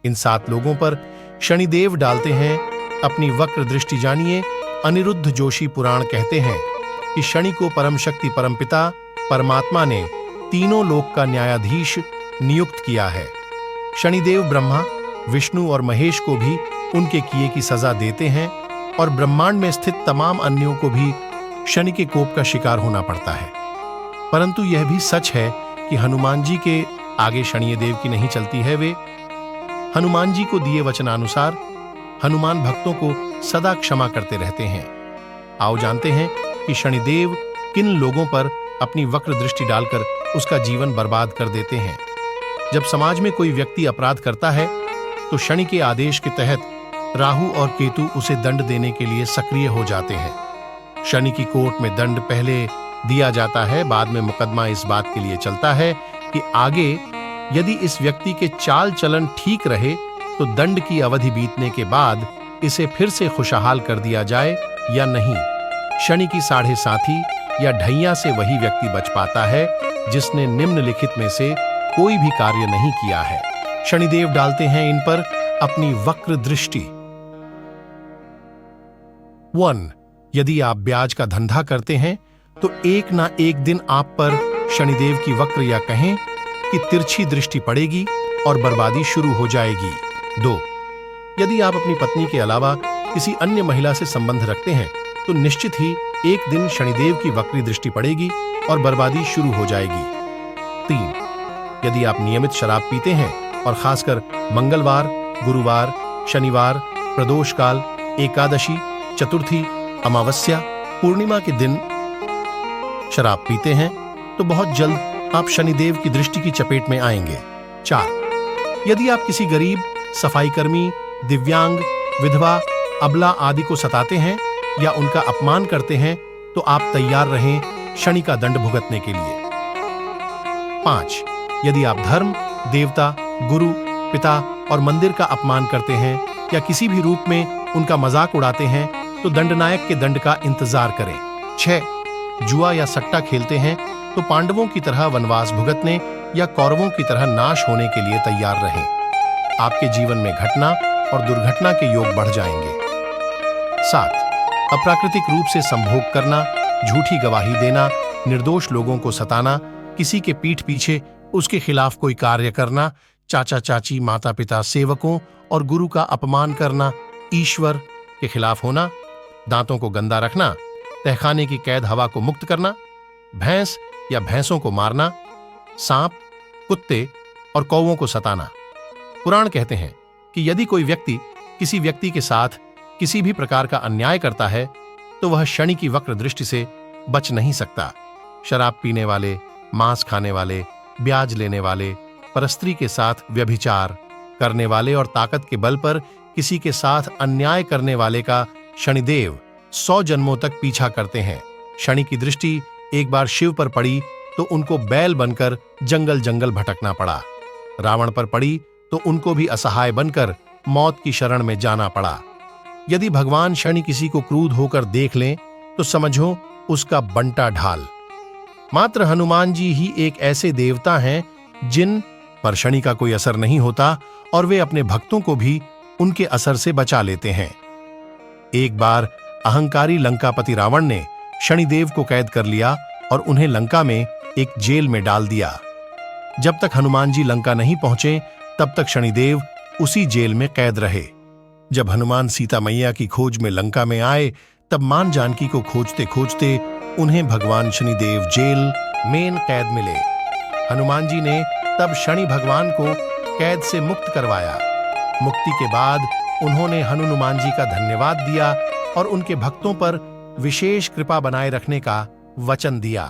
इन 7 लोगों पर शनिदेव डालते हैं अपनी वक्र दृष्टि। जानिए, अनिरुद्ध जोशी पुराण कहते हैं कि शनि को परम शक्ति परमपिता परमात्मा ने तीनों लोक का न्यायाधीश नियुक्त किया है। शनिदेव ब्रह्मा, विष्णु और महेश को भी उनके किए की सजा देते हैं और ब्रह्मांड में स्थित तमाम अन्यों को भी शनि के कोप का शिकार होना पड़ता है। परंतु यह भी सच है कि हनुमान जी के आगे शनिदेव की नहीं चलती है। वे हनुमान जी को दिए वचनानुसार हनुमान भक्तों को सदा क्षमा करते रहते हैं। आओ जानते हैं कि शनिदेव किन लोगों पर अपनी वक्र दृष्टि डालकर उसका जीवन बर्बाद कर देते हैं। जब समाज में कोई व्यक्ति अपराध करता है तो शनि के आदेश के तहत राहु और केतु उसे दंड देने के लिए सक्रिय हो जाते हैं। शनि की कोर्ट में दंड पहले दिया जाता है, बाद में मुकदमा इस बात के लिए चलता है कि आगे यदि इस व्यक्ति के चाल चलन ठीक रहे तो दंड की अवधि बीतने के बाद इसे फिर से खुशहाल कर दिया जाए या नहीं। शनि की साढ़े साथी या ढैया से वही व्यक्ति बच पाता है जिसने निम्नलिखित में से कोई भी कार्य नहीं किया है। शनिदेव डालते हैं इन पर अपनी वक्र दृष्टि। 1. यदि आप ब्याज का धंधा करते हैं तो एक ना एक दिन आप पर शनिदेव की वक्र या कहें कि तिरछी दृष्टि पड़ेगी और बर्बादी शुरू हो जाएगी। 2. यदि आप अपनी पत्नी के अलावा किसी अन्य महिला से संबंध रखते हैं तो निश्चित ही एक दिन शनिदेव की वक्री दृष्टि पड़ेगी और बर्बादी शुरू हो जाएगी। 3. यदि आप नियमित शराब पीते हैं और खासकर मंगलवार, गुरुवार, शनिवार, प्रदोष काल, एकादशी, चतुर्थी, अमावस्या, पूर्णिमा के दिन शराब पीते हैं तो बहुत जल्द आप शनिदेव की दृष्टि की चपेट में आएंगे। 4. यदि आप किसी गरीब, सफाईकर्मी, दिव्यांग, विधवा, अबला आदि को सताते हैं या उनका अपमान करते हैं तो आप तैयार रहें शनि का दंड भुगतने के लिए। 5. यदि आप धर्म, देवता, गुरु, पिता और मंदिर का अपमान करते हैं या किसी भी रूप में उनका मजाक उड़ाते हैं तो दंडनायक के दंड का इंतजार करें। 6. जुआ या सट्टा खेलते हैं तो पांडवों की तरह वनवास भुगतने या कौरवों की तरह नाश होने के लिए तैयार रहें। आपके जीवन में घटना और दुर्घटना के योग बढ़ जाएंगे। 7. अप्राकृतिक रूप से संभोग करना, झूठी गवाही देना, निर्दोष लोगों को सताना, किसी के पीठ पीछे उसके खिलाफ कोई कार्य करना, चाचा चाची, माता पिता, सेवकों और गुरु का अपमान करना, ईश्वर के खिलाफ होना, दांतों को गंदा रखना, तहखाने की कैद हवा को मुक्त करना, भैंस या भैंसों को मारना, सांप, कुत्ते और कौवों को सताना। पुराण कहते हैं कि यदि कोई व्यक्ति किसी व्यक्ति के साथ किसी भी प्रकार का अन्याय करता है तो वह शनि की वक्र दृष्टि से बच नहीं सकता। शराब पीने वाले, मांस खाने वाले, ब्याज लेने वाले, परस्त्री के साथ व्यभिचार करने वाले और ताकत के बल पर किसी के साथ अन्याय करने वाले का शनिदेव 100 जन्मों तक पीछा करते हैं। शनि की दृष्टि एक बार शिव पर पड़ी तो उनको बैल बनकर जंगल जंगल भटकना पड़ा। रावण पर पड़ी तो उनको भी असहाय बनकर मौत की शरण में जाना पड़ा। यदि भगवान शनि किसी को क्रोध होकर देख लें तो समझो उसका बंटा ढाल। मात्र हनुमान जी ही एक ऐसे देवता हैं जिन पर शनि का कोई असर नहीं होता और वे अपने भक्तों को भी उनके असर से बचा लेते हैं। एक बार अहंकारी लंकापति रावण ने शनिदेव को कैद कर लिया और उन्हें लंका में एक जेल में डाल दिया। जब तक हनुमान जी लंका नहीं पहुंचे तब तक शनिदेव उसी जेल में कैद रहे। जब हनुमान सीता मैया की खोज में लंका में आए तब मां जानकी को खोजते खोजते उन्हें भगवान शनिदेव जेल में कैद मिले। हनुमान जी ने तब शनि भगवान को कैद से मुक्त करवाया। मुक्ति के बाद उन्होंने हनुमान जी का धन्यवाद दिया और उनके भक्तों पर विशेष कृपा बनाए रखने का वचन दिया।